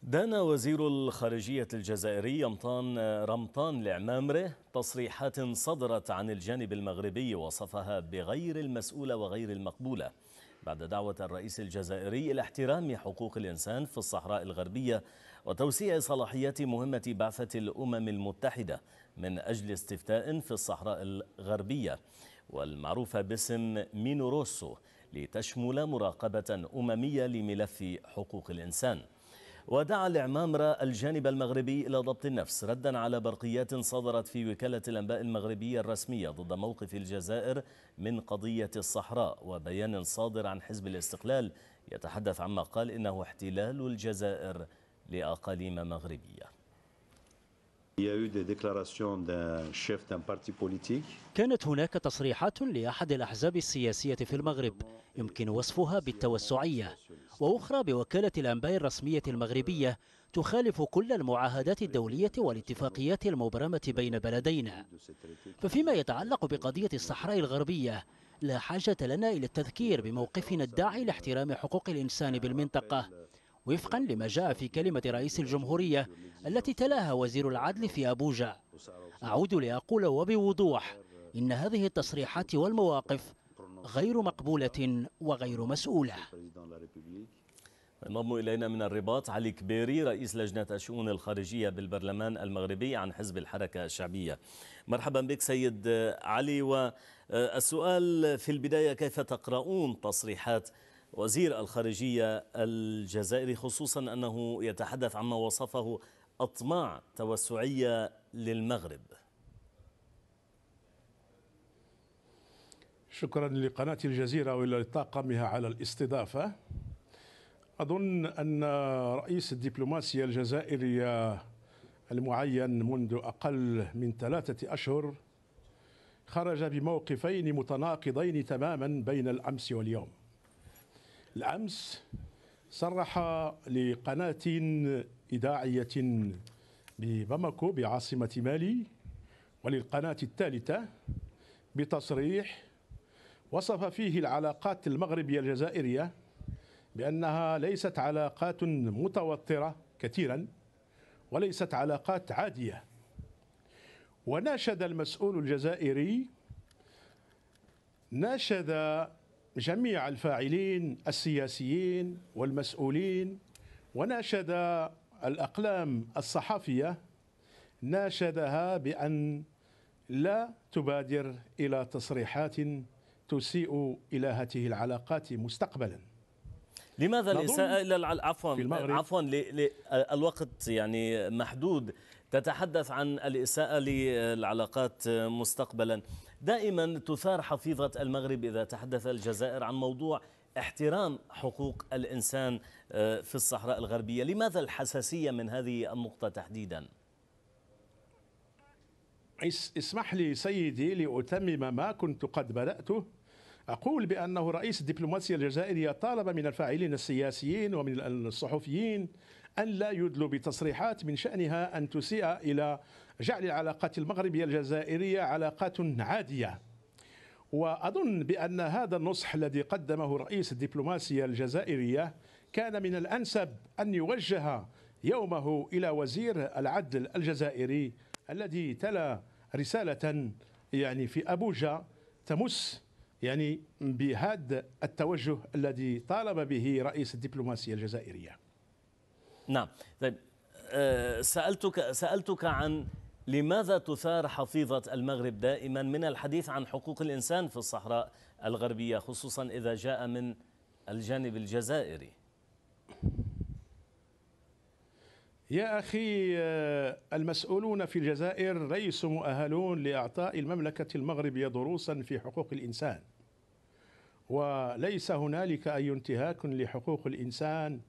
دان وزير الخارجية الجزائري رمضان العمامرة تصريحات صدرت عن الجانب المغربي وصفها بغير المسؤولة وغير المقبولة بعد دعوة الرئيس الجزائري إلى احترام حقوق الإنسان في الصحراء الغربية وتوسيع صلاحيات مهمة بعثة الأمم المتحدة من أجل استفتاء في الصحراء الغربية والمعروفة باسم مينوروسو لتشمل مراقبة أممية لملف حقوق الإنسان. ودعا العمامرة الجانب المغربي إلى ضبط النفس ردا على برقيات صدرت في وكالة الأنباء المغربية الرسمية ضد موقف الجزائر من قضية الصحراء، وبيان صادر عن حزب الاستقلال يتحدث عما قال إنه احتلال الجزائر لأقاليم مغربية. كانت هناك تصريحات لأحد الأحزاب السياسية في المغرب يمكن وصفها بالتوسعية، وأخرى بوكالة الأنباء الرسمية المغربية تخالف كل المعاهدات الدولية والاتفاقيات المبرمة بين بلدينا. ففيما يتعلق بقضية الصحراء الغربية لا حاجة لنا إلى التذكير بموقفنا الداعي لاحترام حقوق الإنسان بالمنطقة وفقا لما جاء في كلمة رئيس الجمهورية التي تلاها وزير العدل في أبوجا. أعود لأقول وبوضوح إن هذه التصريحات والمواقف غير مقبولة وغير مسؤولة. انضم إلينا من الرباط علي كبيري رئيس لجنة الشؤون الخارجية بالبرلمان المغربي عن حزب الحركة الشعبية. مرحبا بك سيد علي، والسؤال في البداية كيف تقرؤون تصريحات وزير الخارجية الجزائري خصوصا أنه يتحدث عما وصفه أطماع توسعية للمغرب؟ شكرا لقناة الجزيرة ولطاقمها على الاستضافة. أظن أن رئيس الدبلوماسية الجزائرية المعين منذ أقل من 3 أشهر خرج بموقفين متناقضين تماما بين الأمس واليوم. الأمس صرح لقناة إذاعية بباماكو بعاصمة مالي وللقناة الثالثة بتصريح وصف فيه العلاقات المغربية الجزائرية بأنها ليست علاقات متوترة كثيرا وليست علاقات عادية. وناشد المسؤول الجزائري جميع الفاعلين السياسيين والمسؤولين، وناشد الأقلام الصحفية، ناشدها بأن لا تبادر إلى تصريحات تسيء إلى هذه العلاقات مستقبلا. لماذا الإساءة إلى عفوا الوقت يعني محدود، تتحدث عن الإساءة للعلاقات مستقبلا. دائما تثار حفيظة المغرب إذا تحدث الجزائر عن موضوع احترام حقوق الإنسان في الصحراء الغربية. لماذا الحساسية من هذه النقطة تحديدا؟ اسمح لي سيدي لأتمم ما كنت قد بدأته. أقول بأنه رئيس الدبلوماسية الجزائرية طالب من الفاعلين السياسيين ومن الصحفيين أن لا يدلوا بتصريحات من شأنها أن تسيء إلى جعل العلاقات المغربية الجزائرية علاقات عادية. وأظن بأن هذا النصح الذي قدمه رئيس الدبلوماسية الجزائرية كان من الأنسب أن يوجه يومه إلى وزير العدل الجزائري الذي تلا رسالة في أبوجا تمس بهذا التوجه الذي طالب به رئيس الدبلوماسية الجزائرية. نعم، طيب سألتك عن لماذا تثار حفيظة المغرب دائما من الحديث عن حقوق الإنسان في الصحراء الغربية خصوصا إذا جاء من الجانب الجزائري؟ يا أخي، المسؤولون في الجزائر ليسوا مؤهلون لإعطاء المملكة المغربية دروسا في حقوق الإنسان، وليس هنالك أي انتهاك لحقوق الإنسان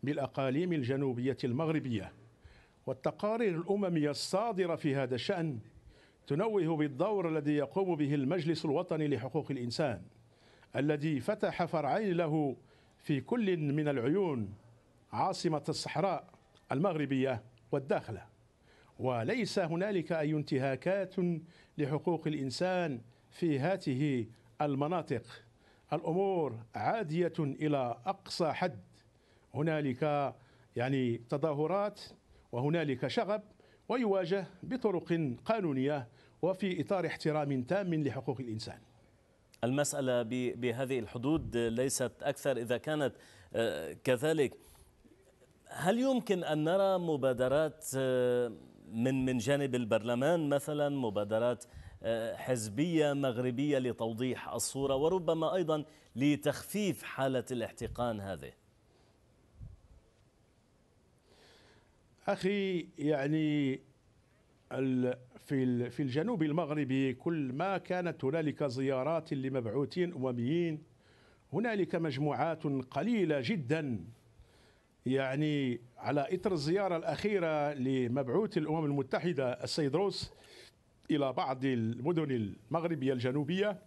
بالأقاليم الجنوبية المغربية. والتقارير الأممية الصادرة في هذا الشأن تنوه بالدور الذي يقوم به المجلس الوطني لحقوق الإنسان الذي فتح فرعين له في كل من العيون عاصمة الصحراء المغربية والداخلة، وليس هنالك أي انتهاكات لحقوق الإنسان في هذه المناطق. الأمور عادية إلى أقصى حد. هنالك يعني تظاهرات وهنالك شغب، ويواجه بطرق قانونية وفي إطار احترام تام لحقوق الإنسان. المسألة بهذه الحدود ليست أكثر. إذا كانت كذلك، هل يمكن أن نرى مبادرات من جانب البرلمان مثلا، مبادرات حزبية مغربية لتوضيح الصورة وربما أيضا لتخفيف حالة الاحتقان هذه؟ أخي، يعني في الجنوب المغربي كل ما كانت هنالك زيارات لمبعوثين أمميين، هنالك مجموعات قليلة جدا، يعني على إثر الزيارة الأخيرة لمبعوث الأمم المتحدة السيد روس إلى بعض المدن المغربية الجنوبية،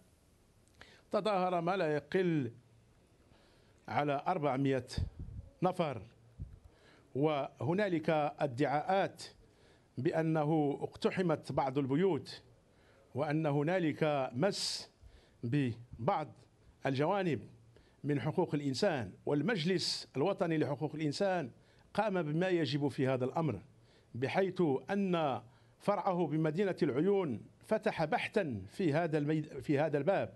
تظاهر ما لا يقل على 400 نفر. وهنالك ادعاءات بأنه اقتحمت بعض البيوت، وأن هنالك مس ببعض الجوانب من حقوق الإنسان. والمجلس الوطني لحقوق الإنسان قام بما يجب في هذا الأمر، بحيث أن فرعه بمدينة العيون فتح بحثا في هذا الباب.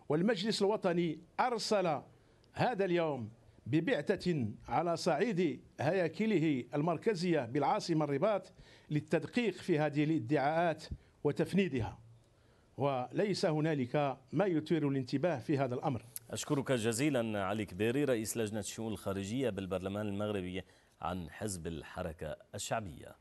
والمجلس الوطني أرسل هذا اليوم ببعثة على صعيد هياكله المركزية بالعاصمة الرباط للتدقيق في هذه الادعاءات وتفنيدها، وليس هنالك ما يثير الانتباه في هذا الأمر. أشكرك جزيلا علي كبيري، رئيس لجنة الشؤون الخارجية بالبرلمان المغربي عن حزب الحركة الشعبية.